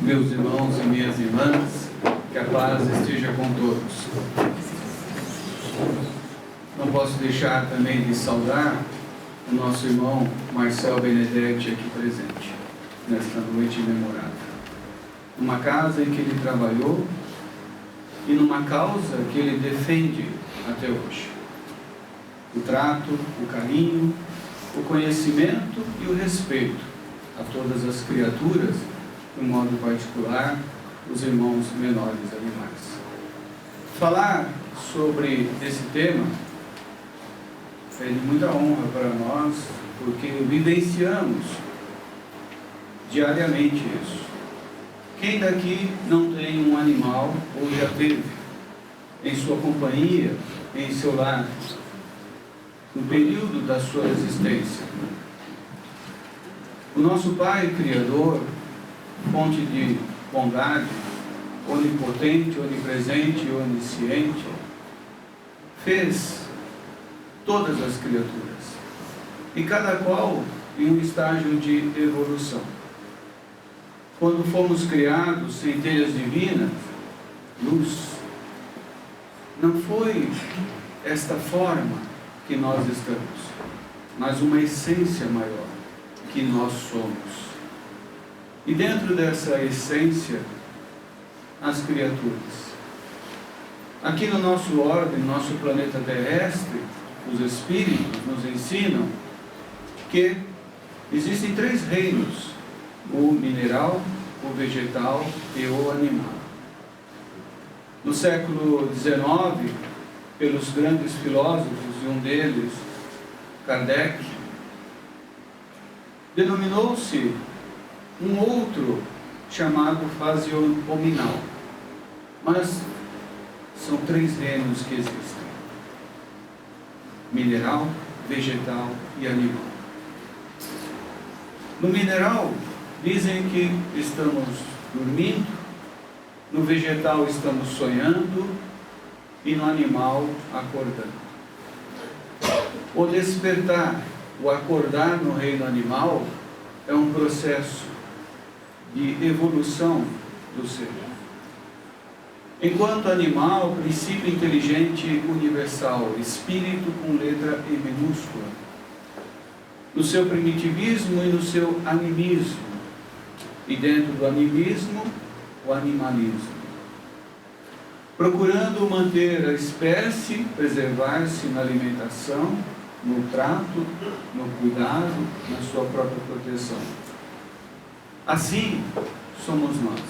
Meus irmãos e minhas irmãs, que a paz esteja com todos. Não posso deixar também de saudar o nosso irmão Marcel Benedetti aqui presente, nesta noite memorável. Numa casa em que ele trabalhou e numa causa que ele defende até hoje. O trato, o carinho, o conhecimento e o respeito a todas as criaturas, de um modo particular, os irmãos menores animais. Falar sobre esse tema é de muita honra para nós, porque vivenciamos diariamente isso. Quem daqui não tem um animal, ou já teve, em sua companhia, em seu lar, no período da sua existência? O nosso Pai Criador, fonte de bondade, onipotente, onipresente e onisciente, fez todas as criaturas, e cada qual em um estágio de evolução. Quando fomos criados, centelhas divinas, luz, não foi esta forma que nós estamos, mas uma essência maior que nós somos. E dentro dessa essência, as criaturas. Aqui no nosso orbe, no nosso planeta terrestre, os espíritos nos ensinam que existem 3 reinos: o mineral, o vegetal e o animal. No século XIX, pelos grandes filósofos, e um deles, Kardec, denominou-se um outro chamado fase hominal. Mas são 3 reinos que existem: mineral, vegetal e animal. No mineral, dizem que estamos dormindo, no vegetal estamos sonhando e no animal acordando. O despertar, o acordar no reino animal é um processo de evolução do ser. Enquanto animal, princípio inteligente universal, espírito com letra E minúscula, no seu primitivismo e no seu animismo, e dentro do animismo, o animalismo, procurando manter a espécie, preservar-se na alimentação, no trato, no cuidado, na sua própria proteção. Assim somos nós.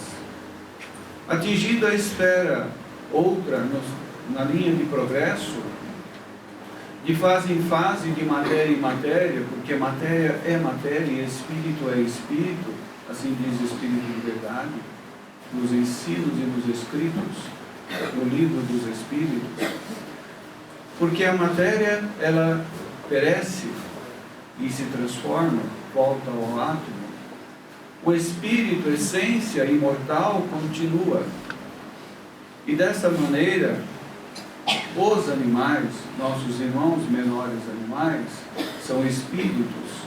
Atingindo a esfera outra, na linha de progresso, de fase em fase, de matéria em matéria, porque matéria é matéria e espírito é espírito, assim diz o Espírito de Verdade, nos ensinos e nos escritos, no livro dos Espíritos, porque a matéria, ela perece e se transforma, volta ao átomo. O espírito, essência imortal, continua. E dessa maneira, os animais, nossos irmãos menores animais, são espíritos.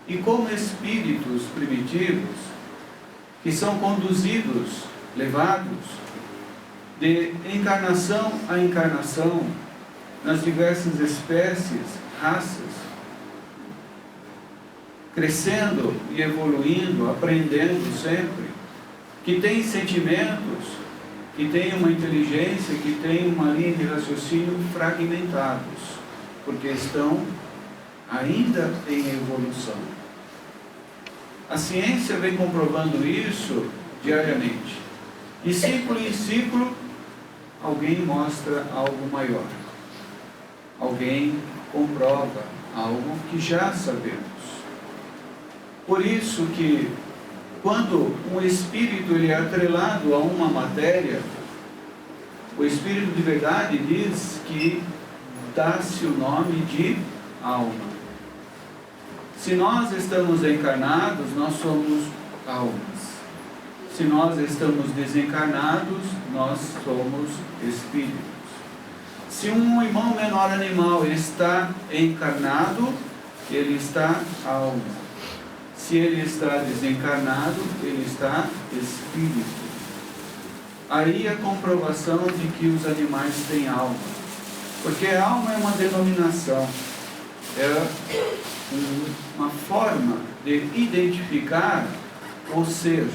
E como espíritos primitivos, que são conduzidos, levados, de encarnação a encarnação, nas diversas espécies, raças, crescendo e evoluindo, aprendendo sempre, que tem sentimentos, que tem uma inteligência, que tem uma linha de raciocínio fragmentados, porque estão ainda em evolução. A ciência vem comprovando isso diariamente. De ciclo em ciclo, alguém mostra algo maior. Alguém comprova algo que já sabemos. Por isso que, quando um espírito ele é atrelado a uma matéria, o Espírito de Verdade diz que dá-se o nome de alma. Se nós estamos encarnados, nós somos almas. Se nós estamos desencarnados, nós somos espíritos. Se um irmão menor animal está encarnado, ele está alma. se ele está desencarnado, ele está espírito. Aí a comprovação de que os animais têm alma. Porque a alma é uma denominação, é uma forma de identificar o ser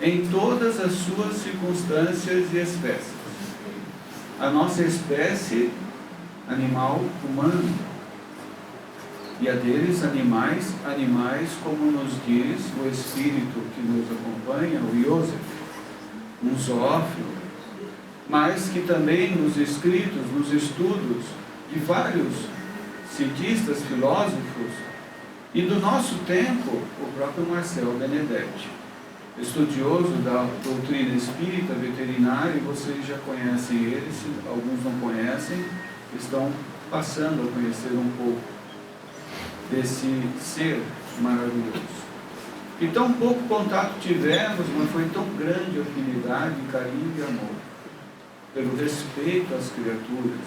em todas as suas circunstâncias e espécies. A nossa espécie animal humano, e a deles animais como nos diz o espírito que nos acompanha, o Joseph, um zoófilo, mas que também nos escritos, nos estudos de vários cientistas, filósofos, e do nosso tempo, o próprio Marcel Benedetti, estudioso da doutrina espírita veterinária, e vocês já conhecem ele, se alguns não conhecem, estão passando a conhecer um pouco desse ser maravilhoso. E tão pouco contato tivemos, mas foi tão grande a afinidade, carinho e amor, pelo respeito às criaturas.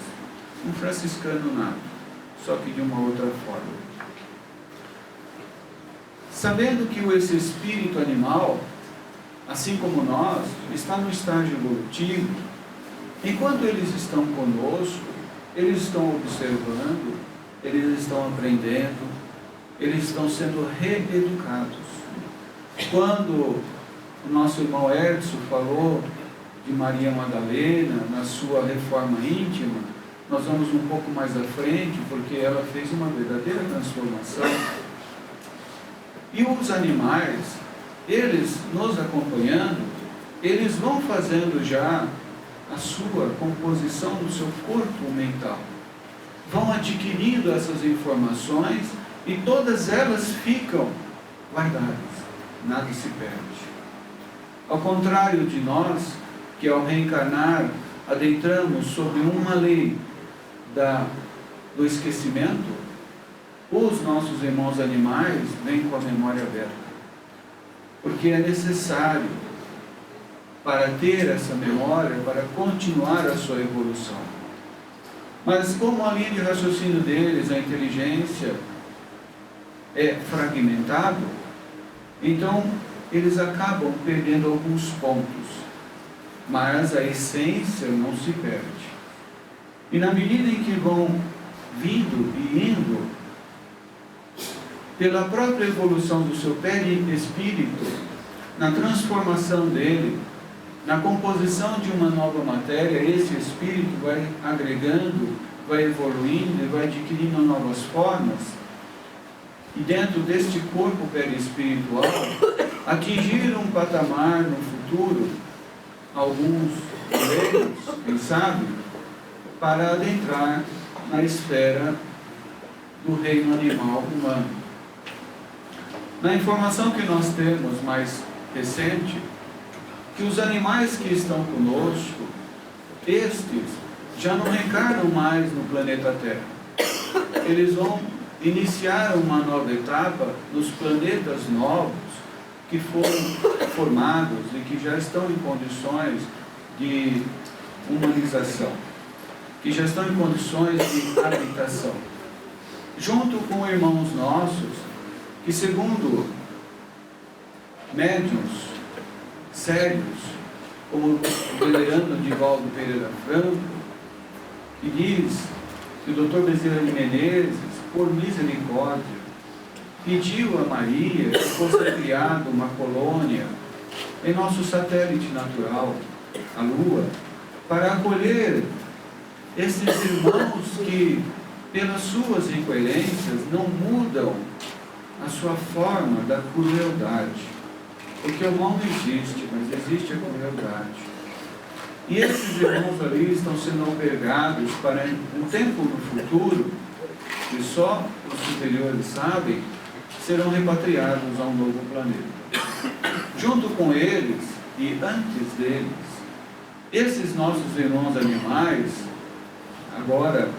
Um franciscano nato, só que de uma outra forma. Sabendo que esse espírito animal, assim como nós, está no estágio evolutivo, enquanto eles estão conosco, eles estão observando, eles estão aprendendo, eles estão sendo reeducados. Quando o nosso irmão Edson falou de Maria Madalena na sua reforma íntima, nós vamos um pouco mais à frente, porque ela fez uma verdadeira transformação. E os animais, eles nos acompanhando, eles vão fazendo já a sua composição do seu corpo mental. Vão adquirindo essas informações e todas elas ficam guardadas, nada se perde. Ao contrário de nós, que ao reencarnar adentramos sobre uma lei do esquecimento, os nossos irmãos animais vêm com a memória aberta, porque é necessário para ter essa memória, para continuar a sua evolução. Mas como a linha de raciocínio deles, a inteligência, é fragmentado, então eles acabam perdendo alguns pontos, mas a essência não se perde. E na medida em que vão vindo e indo, pela própria evolução do seu perispírito, na transformação dele, na composição de uma nova matéria, esse espírito vai agregando, vai evoluindo e vai adquirindo novas formas, e dentro deste corpo perispiritual, atingir um patamar no futuro, alguns reinos, quem sabe, para adentrar na esfera do reino animal humano. Na informação que nós temos mais recente, que os animais que estão conosco, estes já não reencarnam mais no planeta Terra. Eles vão iniciar uma nova etapa nos planetas novos que foram formados e que já estão em condições de humanização, que já estão em condições de habitação, junto com irmãos nossos que, segundo médiuns sérios, como o venerando Divaldo Pereira Franco, que diz que o Dr. Bezerra de Menezes, por misericórdia, pediu a Maria que fosse criada uma colônia em nosso satélite natural, a Lua, para acolher esses irmãos que, pelas suas incoerências, não mudam a sua forma da crueldade. Porque o mal não existe, mas existe a crueldade. E esses irmãos ali estão sendo albergados para um tempo no futuro, que só os superiores sabem, serão repatriados a um novo planeta. Junto com eles, e antes deles, esses nossos irmãos animais, agora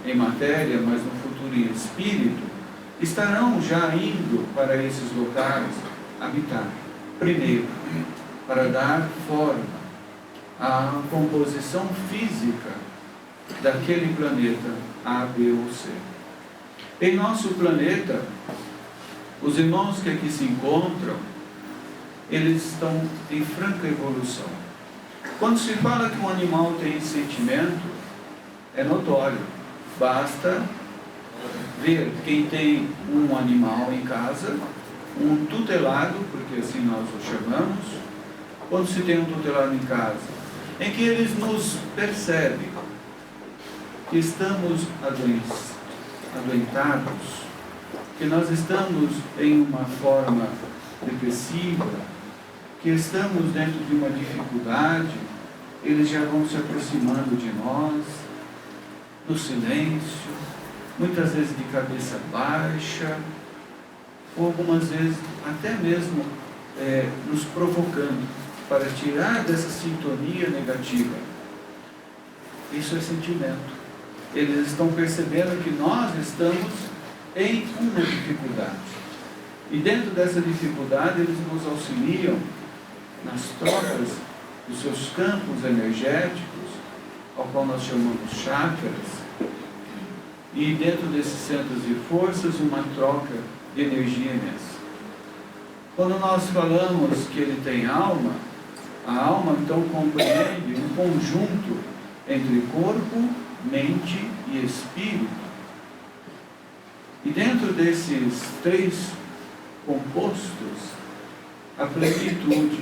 em matéria, mas no futuro em espírito, estarão já indo para esses locais habitar. Primeiro, para dar forma à composição física daquele planeta A, B ou C. Em nosso planeta, Os irmãos que aqui se encontram, eles estão em franca evolução. Quando se fala que um animal tem sentimento, é notório. Basta ver quem tem um animal em casa, um tutelado, porque assim nós o chamamos, quando se tem um tutelado em casa, em que eles nos percebem que estamos adoentados, que nós estamos em uma forma depressiva, que estamos dentro de uma dificuldade, eles já vão se aproximando de nós, no silêncio, muitas vezes de cabeça baixa, ou algumas vezes até mesmo nos provocando para tirar dessa sintonia negativa. Isso é sentimento. Eles estão percebendo que nós estamos em uma dificuldade. E dentro dessa dificuldade, eles nos auxiliam nas trocas dos seus campos energéticos, ao qual nós chamamos chakras, e dentro desses centros de forças, uma troca de energia imensa. Quando nós falamos que ele tem alma, a alma então compreende um conjunto entre corpo, mente e espírito. E dentro desses três compostos, a plenitude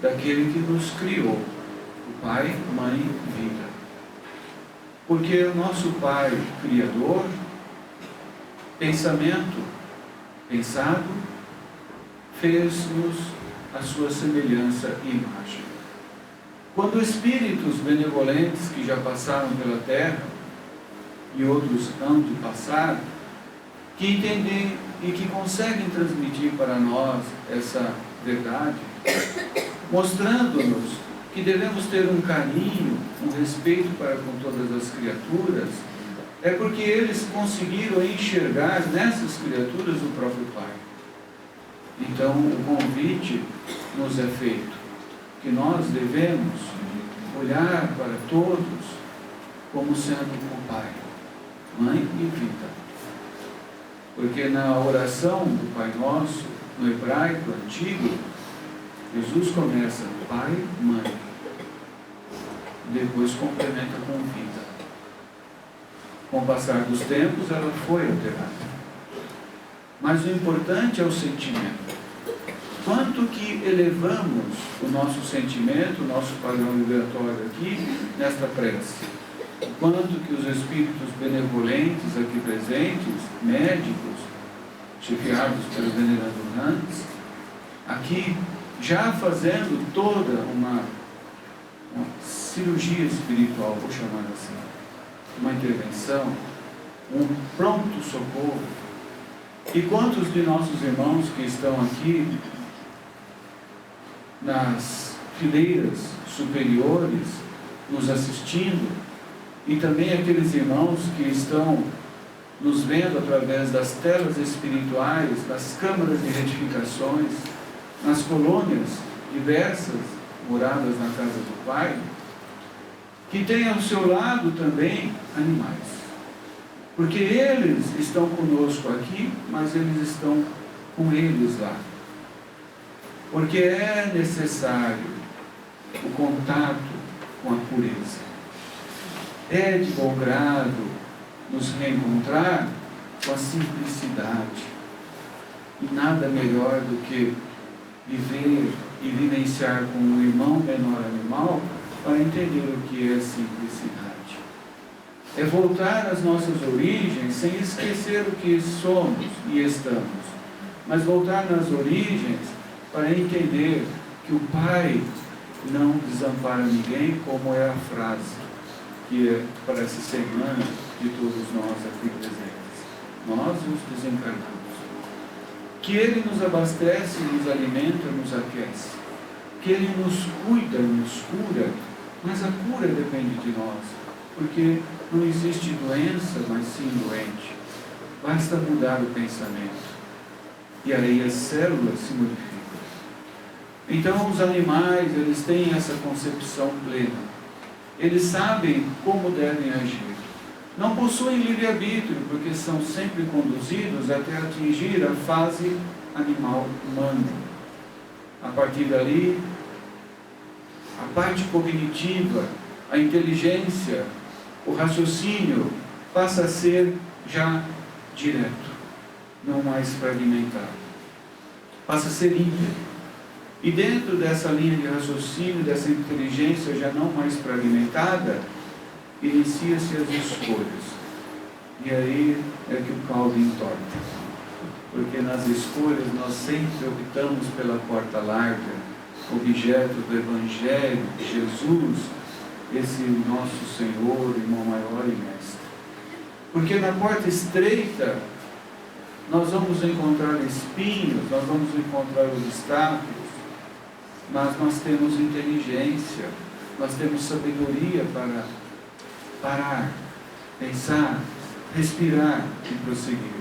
daquele que nos criou, o Pai, Mãe e Vida. Porque o nosso Pai Criador, pensamento pensado, fez-nos a sua semelhança e imagem. Quando espíritos benevolentes que já passaram pela Terra, e outros hão de passar, que entendem e que conseguem transmitir para nós essa verdade, mostrando-nos que devemos ter um carinho, um respeito para com todas as criaturas, é porque eles conseguiram enxergar nessas criaturas o próprio Pai. Então o convite nos é feito, que nós devemos olhar para todos como sendo o Pai, Mãe e Vida. Porque na oração do Pai Nosso, no hebraico antigo, Jesus começa Pai, Mãe, depois complementa com vida. Com o passar dos tempos, ela foi alterada. Mas o importante é o sentimento. Quanto que elevamos o nosso sentimento, o nosso padrão vibratório aqui, nesta prece? Quanto que os espíritos benevolentes aqui presentes, médicos, chefiados pelo venerando Hans, aqui já fazendo toda uma cirurgia espiritual, vou chamar assim, uma intervenção, um pronto socorro. E quantos de nossos irmãos que estão aqui nas fileiras superiores, nos assistindo, e também aqueles irmãos que estão nos vendo através das telas espirituais, das câmaras de retificações, nas colônias diversas, moradas na casa do Pai, que tem ao seu lado também animais. Porque eles estão conosco aqui, mas eles estão com eles lá. Porque é necessário o contato com a pureza. É de bom grado nos reencontrar com a simplicidade. E nada melhor do que viver e vivenciar com um irmão menor animal para entender o que é simplicidade. É voltar às nossas origens sem esquecer o que somos e estamos, mas voltar nas origens para entender que o Pai não desampara ninguém, como é a frase que é para essa semana de todos nós aqui presentes. Nós os desencarnados. Que Ele nos abastece, nos alimenta, nos aquece. Que Ele nos cuida, nos cura, mas a cura depende de nós, porque não existe doença, mas sim doente. Basta mudar o pensamento e aí as células se modificam. Então os animais, eles têm essa concepção plena. Eles sabem como devem agir. Não possuem livre-arbítrio, porque são sempre conduzidos até atingir a fase animal humano. A partir dali, a parte cognitiva, a inteligência, o raciocínio passa a ser já direto, não mais fragmentado. Passa a ser íntegro. E dentro dessa linha de raciocínio, dessa inteligência já não mais fragmentada, inicia-se as escolhas. E aí é que o caldo entorta. Porque nas escolhas nós sempre optamos pela porta larga, objeto do Evangelho, Jesus, esse nosso Senhor, irmão maior e mestre. Porque na porta estreita nós vamos encontrar espinhos, nós vamos encontrar obstáculos, mas nós temos inteligência, nós temos sabedoria para parar, pensar, respirar e prosseguir.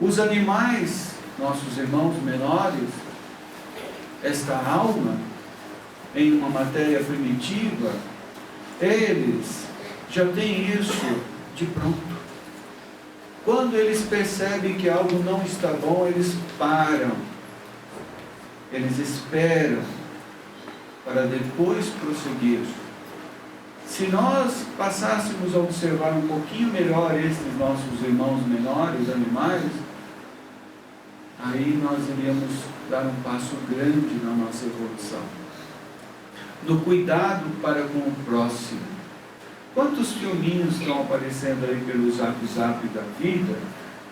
Os animais, nossos irmãos menores, esta alma, em uma matéria primitiva, eles já têm isso de pronto. Quando eles percebem que algo não está bom, eles param. Eles esperam para depois prosseguir. Se nós passássemos a observar um pouquinho melhor esses nossos irmãos menores, animais, aí nós iríamos dar um passo grande na nossa evolução. No cuidado para com o próximo. Quantos filminhos estão aparecendo aí pelo zap da vida,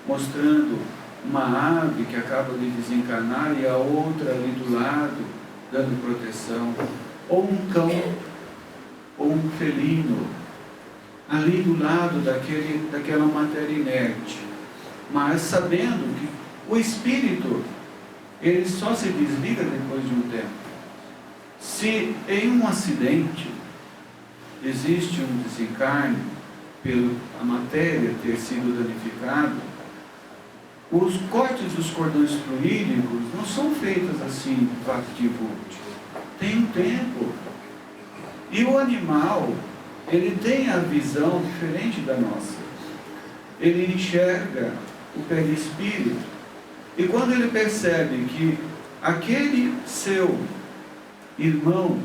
mostrando uma ave que acaba de desencarnar e a outra ali do lado, dando proteção, ou um cão, ou um felino, ali do lado daquela matéria inerte, mas sabendo que o espírito, ele só se desliga depois de um tempo. Se em um acidente existe um desencarne, pela matéria ter sido danificada, os cortes dos cordões fluídicos não são feitos assim, vapt-vupt. Tem um tempo. E o animal, ele tem a visão diferente da nossa. Ele enxerga o perispírito. E quando ele percebe que aquele seu irmão,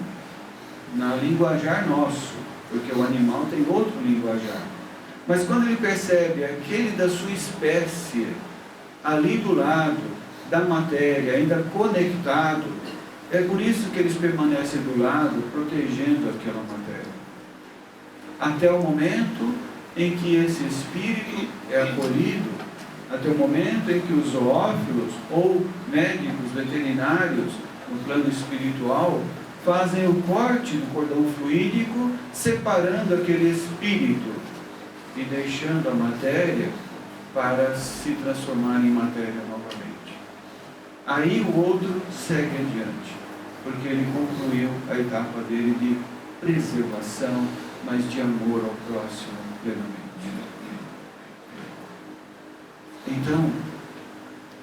na linguajar nosso, porque o animal tem outro linguajar, mas quando ele percebe aquele da sua espécie, ali do lado da matéria, ainda conectado, é por isso que eles permanecem do lado, protegendo aquela matéria. Até o momento em que esse espírito é acolhido, até o momento em que os zoófilos ou médicos veterinários, no plano espiritual, fazem o corte do cordão fluídico, separando aquele espírito e deixando a matéria para se transformar em matéria novamente. Aí o outro segue adiante, porque ele concluiu a etapa dele de preservação, mas de amor ao próximo plenamente. Então,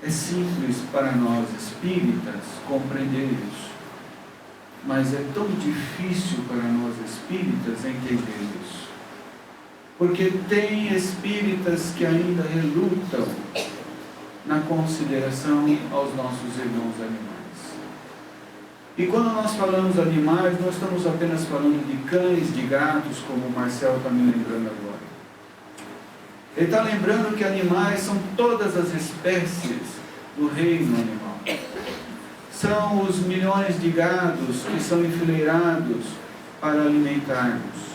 é simples para nós espíritas compreender isso, mas é tão difícil para nós espíritas entender isso. Porque tem espíritas que ainda relutam na consideração aos nossos irmãos animais. E quando nós falamos animais, nós estamos apenas falando de cães, de gatos, como o Marcelo está me lembrando agora. Ele está lembrando que animais são todas as espécies do reino animal. São os milhões de gados que são enfileirados para alimentarmos.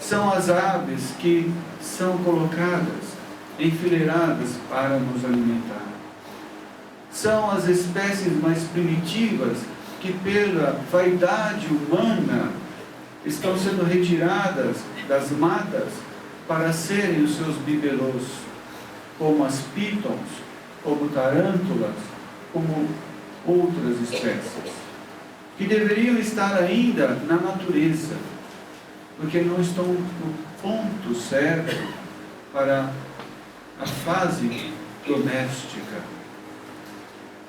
São as aves que são colocadas, enfileiradas para nos alimentar. São as espécies mais primitivas que pela vaidade humana estão sendo retiradas das matas para serem os seus bibelôs, como as pítons, como tarântulas, como outras espécies, que deveriam estar ainda na natureza, porque não estão no ponto certo para a fase doméstica.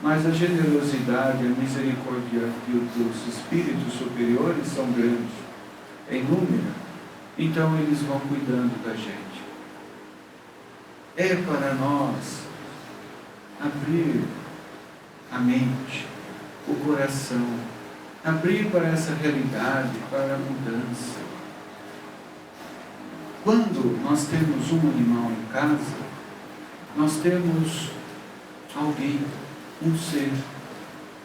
Mas a generosidade, a misericórdia dos espíritos superiores são grandes, em número, então eles vão cuidando da gente. É para nós abrir a mente, o coração, abrir para essa realidade, para a mudança. Quando nós temos um animal em casa, nós temos alguém, um ser.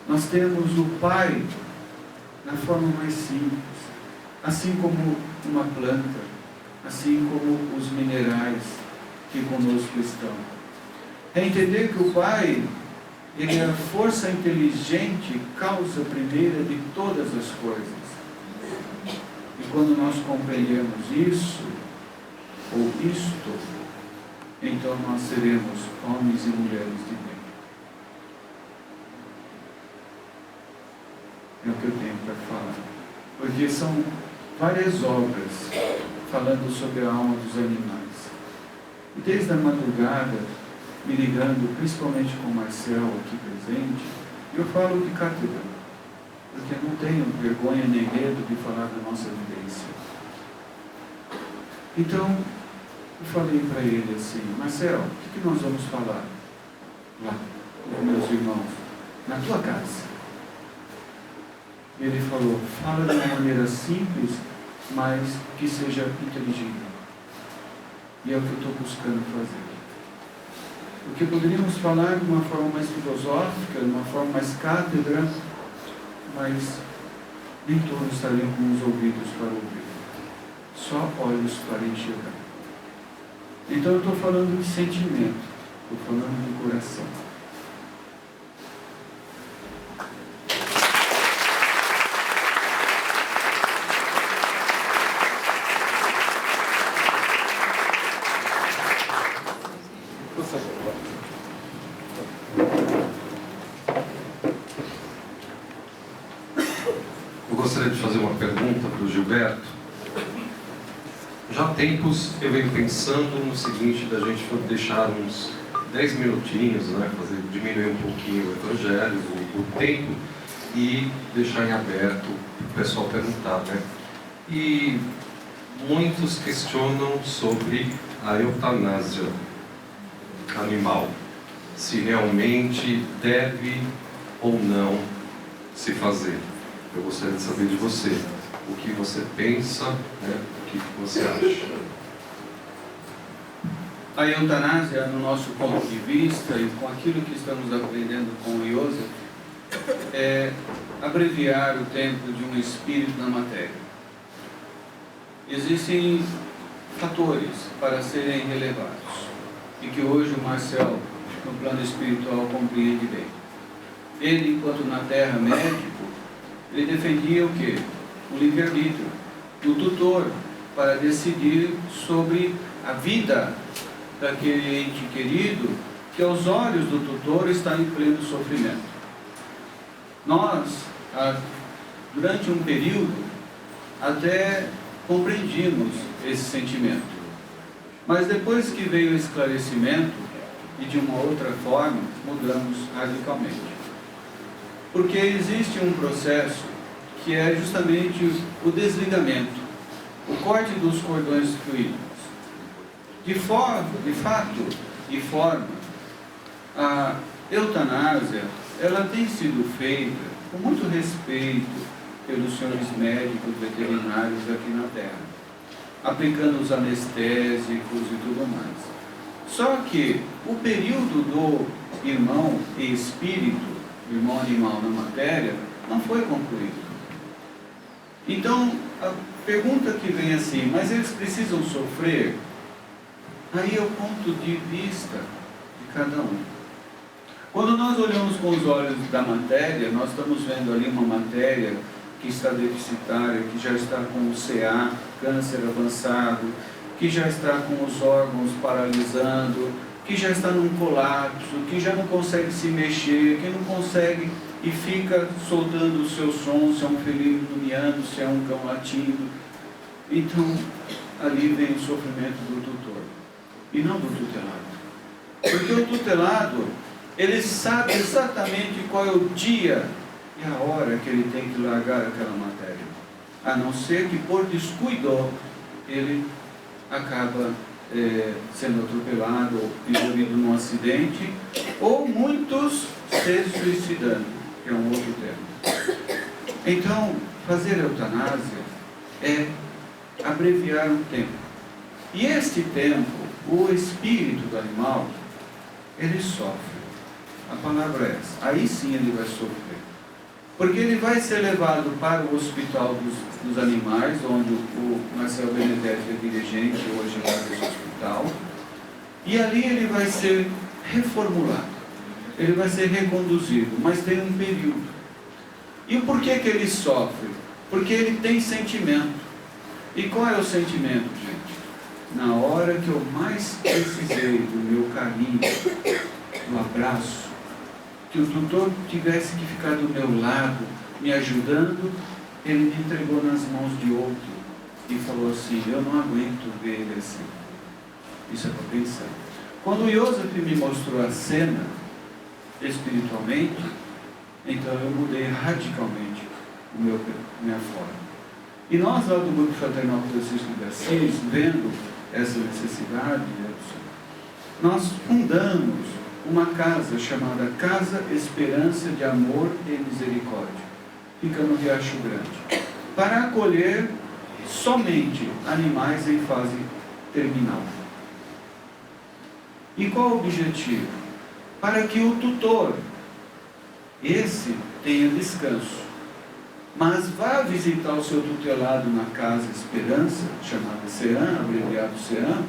Nós temos o Pai na forma mais simples, assim como uma planta, assim como os minerais que conosco estão. É entender que o Pai, Ele é a força inteligente, causa primeira de todas as coisas. E quando nós compreendemos isso, ou isto, então nós seremos homens e mulheres de bem. É o que eu tenho para falar. Porque são várias obras falando sobre a alma dos animais. E desde a madrugada, me ligando, principalmente com o Marcel aqui presente, eu falo de cátedra, porque não tenho vergonha nem medo de falar da nossa vivência. Então, eu falei para ele assim: Marcel, o que nós vamos falar lá com meus irmãos, na tua casa? Ele falou: fala de uma maneira simples, mas que seja inteligível. E é o que eu estou buscando fazer. Porque poderíamos falar de uma forma mais filosófica, de uma forma mais cátedra, mas nem todos estariam com os ouvidos para ouvir, só olhos para enxergar. Então eu estou falando de sentimento, estou falando de coração. Eu gostaria de fazer uma pergunta para o Gilberto. Já há tempos eu venho pensando no seguinte, da gente deixar uns 10 minutinhos, né, diminuir um pouquinho o evangelho, o tempo, e deixar em aberto para o pessoal perguntar, né? E muitos questionam sobre a eutanásia animal, se realmente deve ou não se fazer. Eu gostaria de saber de você, o que você pensa, né? O que você acha. A eutanásia, no nosso ponto de vista e com aquilo que estamos aprendendo com o Joseph, é abreviar o tempo de um espírito na matéria. Existem fatores para serem relevados e que hoje o Marcel, no plano espiritual, compreende bem. Ele, enquanto na Terra médico, ele defendia o quê? O livre-arbítrio, o tutor, para decidir sobre a vida daquele ente querido que aos olhos do tutor está em pleno sofrimento. Nós, durante um período, até compreendimos esse sentimento. Mas depois que veio o esclarecimento, e de uma outra forma, mudamos radicalmente. Porque existe um processo que é justamente o desligamento, o corte dos cordões fluídicos. De forma, a eutanásia, ela tem sido feita com muito respeito pelos senhores médicos veterinários aqui na Terra, aplicando os anestésicos e tudo mais. Só que o período do irmão e espírito, irmão animal na matéria, não foi concluído. Então, a pergunta que vem assim: mas eles precisam sofrer? Aí é o ponto de vista de cada um. Quando nós olhamos com os olhos da matéria, nós estamos vendo ali uma matéria que está deficitária, que já está com o CA, câncer avançado, que já está com os órgãos paralisando, que já está num colapso, que já não consegue se mexer, que não consegue e fica soltando o seu som, se é um felino miando, se é um cão latindo. Então, ali vem o sofrimento do tutor, e não do tutelado. Porque o tutelado, ele sabe exatamente qual é o dia e a hora que ele tem que largar aquela matéria. A não ser que por descuido, ele acaba sendo atropelado ou envolvido num acidente, ou muitos se suicidando, que é um outro tema. Então, fazer eutanásia é abreviar um tempo. E este tempo, o espírito do animal, ele sofre. A palavra é essa. Aí sim ele vai sofrer. Porque ele vai ser levado para o hospital dos animais, onde o Marcelo Benedetti é dirigente hoje lá desse hospital. E ali ele vai ser reformulado. Ele vai ser reconduzido, mas tem um período. E por que que ele sofre? Porque ele tem sentimento. E qual é o sentimento, gente? Na hora que eu mais precisei do meu carinho, do abraço, que o tutor tivesse que ficar do meu lado, me ajudando, ele me entregou nas mãos de outro e falou assim: eu não aguento ver ele assim. Isso é para pensar. Quando o Joseph me mostrou a cena, espiritualmente, então eu mudei radicalmente minha forma. E nós lá do Grupo Fraternal Francisco de Assis, vendo essa necessidade, nós fundamos uma casa chamada Casa Esperança de Amor e Misericórdia. Fica no Riacho Grande. Para acolher somente animais em fase terminal. E qual o objetivo? Para que o tutor, esse, tenha descanso. Mas vá visitar o seu tutelado na Casa Esperança, chamada CEAM, abreviado CEAM,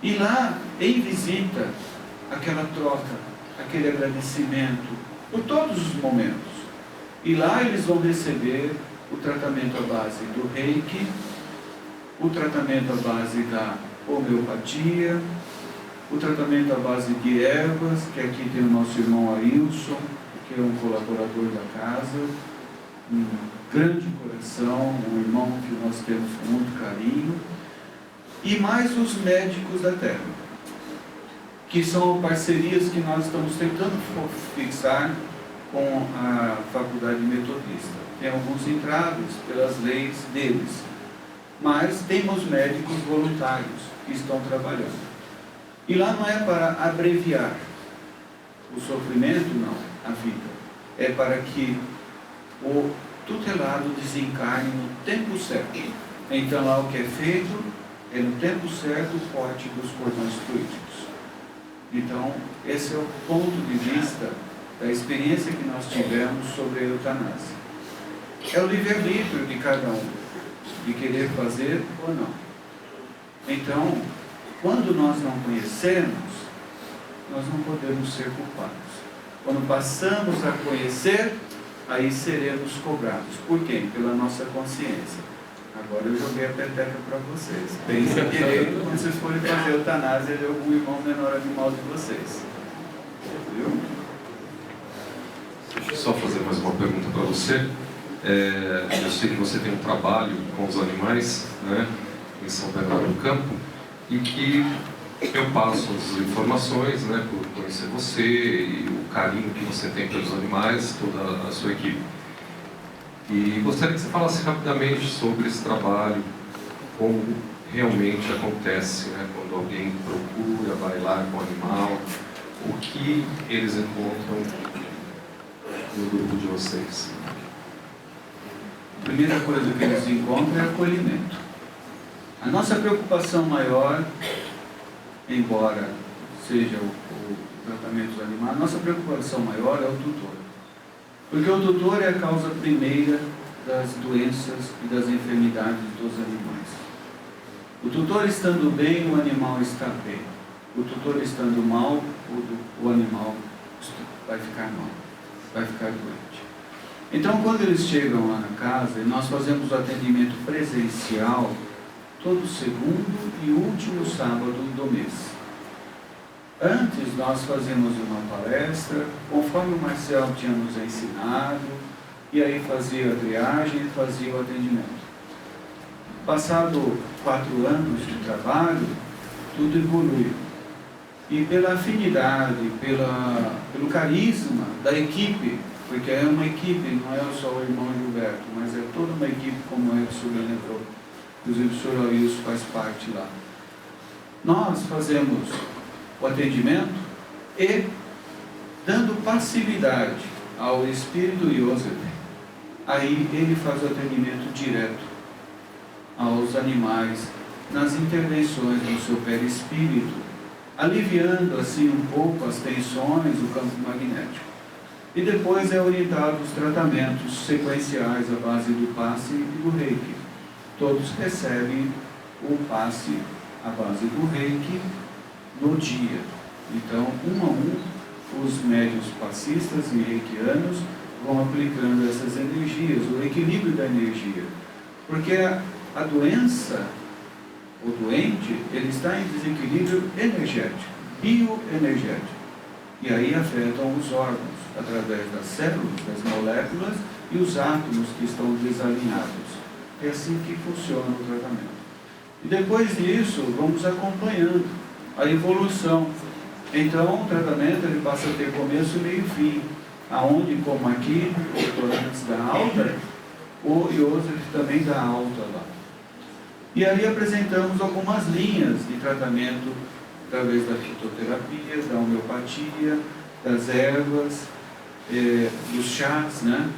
e lá, em visita, aquela troca, aquele agradecimento, por todos os momentos. E lá eles vão receber o tratamento à base do Reiki, o tratamento à base da homeopatia, o tratamento à base de ervas, que aqui tem o nosso irmão Ailson, que é um colaborador da casa, um grande coração, um irmão que nós temos com muito carinho, e mais os médicos da terra, que são parcerias que nós estamos tentando fixar com a Faculdade Metodista. Tem alguns entraves pelas leis deles, mas temos médicos voluntários que estão trabalhando. E lá não é para abreviar o sofrimento, não, a vida. É para que o tutelado desencarne no tempo certo. Então lá o que é feito é no tempo certo o corte dos cordões fluídicos. Então esse é o ponto de vista da experiência que nós tivemos sobre a eutanásia. É o livre-arbítrio de cada um, de querer fazer ou não. Então, quando nós não conhecemos, nós não podemos ser culpados. Quando passamos a conhecer, aí seremos cobrados. Por quem? Pela nossa consciência. Agora eu joguei a peteca para vocês. Pensem direito quando vocês forem fazer eutanásia de algum irmão menor animal de vocês. Viu? Deixa eu só fazer mais uma pergunta para você. Eu sei que você tem um trabalho com os animais, né, em São Bernardo do Campo, e que eu passo as informações, né, por conhecer você e o carinho que você tem pelos animais, toda a sua equipe. E gostaria que você falasse rapidamente sobre esse trabalho, como realmente acontece, né, quando alguém procura, vai lá com o animal, o que eles encontram no grupo de vocês. A primeira coisa que eles encontram é acolhimento. A nossa preocupação maior, embora seja o tratamento dos animais, a nossa preocupação maior é o tutor. Porque o tutor é a causa primeira das doenças e das enfermidades dos animais. O tutor estando bem, o animal está bem. O tutor estando mal, o animal vai ficar mal, vai ficar doente. Então, quando eles chegam lá na casa, nós fazemos o atendimento presencial todo segundo e último sábado do mês. Antes, nós fazíamos uma palestra, conforme o Marcel tinha nos ensinado, e aí fazia a triagem e fazia o atendimento. Passado 4 anos de trabalho, tudo evoluiu. E pela afinidade, pelo carisma da equipe, porque é uma equipe, não é só o irmão Gilberto, mas é toda uma equipe, como o senhor lembrou. Inclusive o senhor Ailson faz parte lá. nós fazemos o atendimento e, dando passividade ao espírito Yosef, aí ele faz o atendimento direto aos animais nas intervenções do seu perispírito, aliviando assim um pouco as tensões do campo magnético. E depois é orientado os tratamentos sequenciais à base do passe e do reiki. Todos recebem o passe à base do reiki no dia. Então, um a um, os médiuns passistas e reikianos vão aplicando essas energias, o equilíbrio da energia. Porque a doença, o doente, ele está em desequilíbrio energético, bioenergético. E aí afetam os órgãos, através das células, das moléculas e os átomos que estão desalinhados. É assim que funciona o tratamento. E depois disso, vamos acompanhando a evolução. Então, o tratamento ele passa a ter começo, meio e fim. Aonde, como aqui, o doutor antes da alta, o Yosef também dá alta lá. E aí apresentamos algumas linhas de tratamento através da fitoterapia, da homeopatia, das ervas, dos chás, né?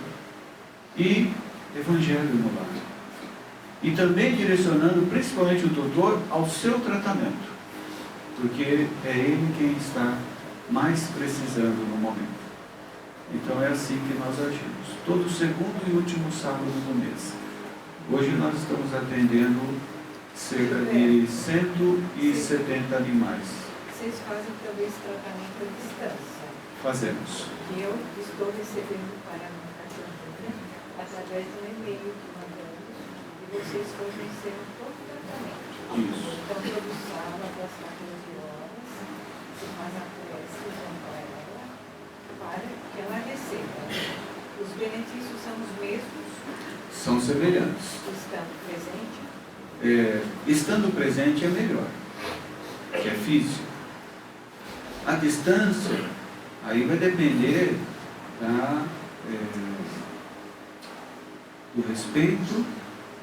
E Evangelho no lar. E também direcionando principalmente o doutor ao seu tratamento, porque é ele quem está mais precisando no momento. Então é assim que nós agimos, todo segundo e último sábado do mês. Hoje nós estamos atendendo cerca de 170 animais. Vocês fazem também esse tratamento à distância? Fazemos. Eu estou recebendo para a campanha através de um e-mail que mandamos e vocês forneceram todo o tratamento. Isso. Então, todo sábado, às 14 horas, se faz a prece junto a ela para que ela receba. Os benefícios são os mesmos? São semelhantes. Estando presente? Estando presente é melhor, que é físico. A distância, aí vai depender do respeito,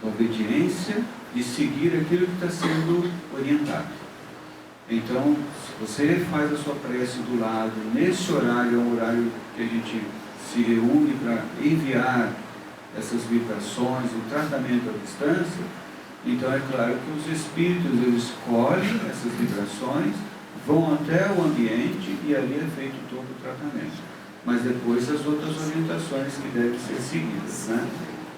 da obediência, de seguir aquilo que está sendo orientado. Então, se você faz a sua prece do lado, nesse horário, é um horário que a gente se reúne para enviar essas vibrações, o tratamento à distância, então é claro que os espíritos eles escolhem essas vibrações, vão até o ambiente e ali é feito todo o tratamento. Mas depois as outras orientações que devem ser seguidas, né,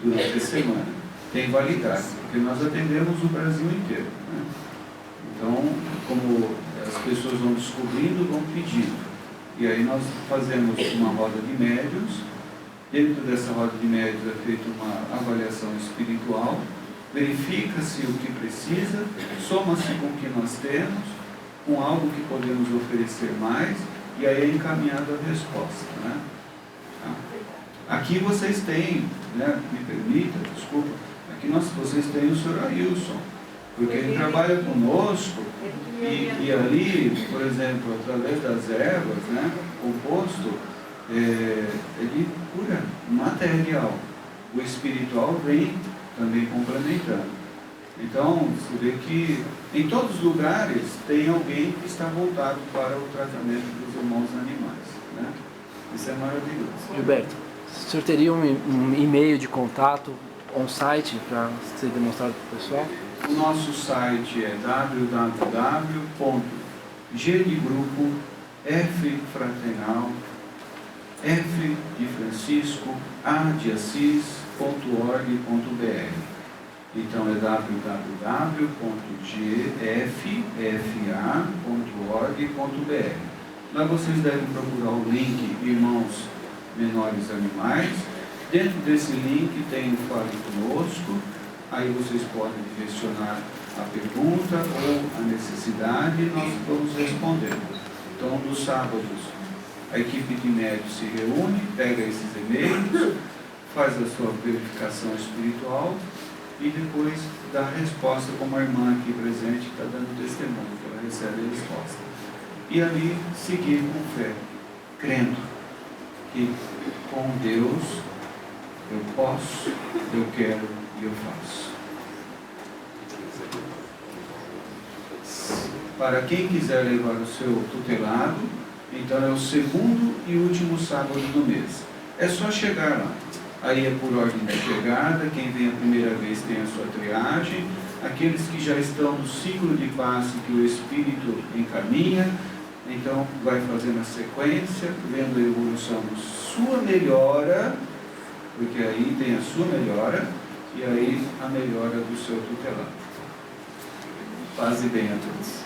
durante a semana. Tem validade, porque nós atendemos o Brasil inteiro, né? Então, como as pessoas vão descobrindo, vão pedindo. E aí nós fazemos uma roda de médiuns. Dentro dessa roda de médiuns é feita uma avaliação espiritual, verifica-se o que precisa, soma-se com o que nós temos, com algo que podemos oferecer mais, e aí é encaminhada a resposta, né? Aqui vocês têm, né, me permita, desculpa, aqui vocês têm o Sr. Ailson, porque ele trabalha conosco, e ali, por exemplo, através das ervas, né, composto, ele cura material. O espiritual vem também complementando. Então, você vê que em todos os lugares tem alguém que está voltado para o tratamento dos irmãos animais, né? Isso é maravilhoso. Gilberto, o senhor teria um e-mail de contato, um site para ser demonstrado para o pessoal? O nosso site é www.g de grupo, F fraternal, F de Francisco, A de Assis.org.br. Então é www.gffa.org.br. Lá vocês devem procurar o link Irmãos Menores Animais. Dentro desse link tem o Fale Conosco. Aí vocês podem direcionar a pergunta ou a necessidade e nós vamos respondendo. Então, nos sábados, a equipe de médicos se reúne, pega esses e-mails, faz a sua verificação espiritual e depois dá a resposta, como a irmã aqui presente está dando testemunho, que ela recebe a resposta. E ali seguir com fé, crendo que com Deus eu posso, eu quero e eu faço. para quem quiser levar o seu tutelado, então é o segundo e último sábado do mês. É só chegar lá. Aí é por ordem de chegada, quem vem a primeira vez tem a sua triagem, aqueles que já estão no ciclo de passe que o Espírito encaminha, então vai fazendo a sequência, vendo a evolução da sua melhora, porque aí tem a sua melhora, e aí a melhora do seu tutelado. Paz e bem a todos.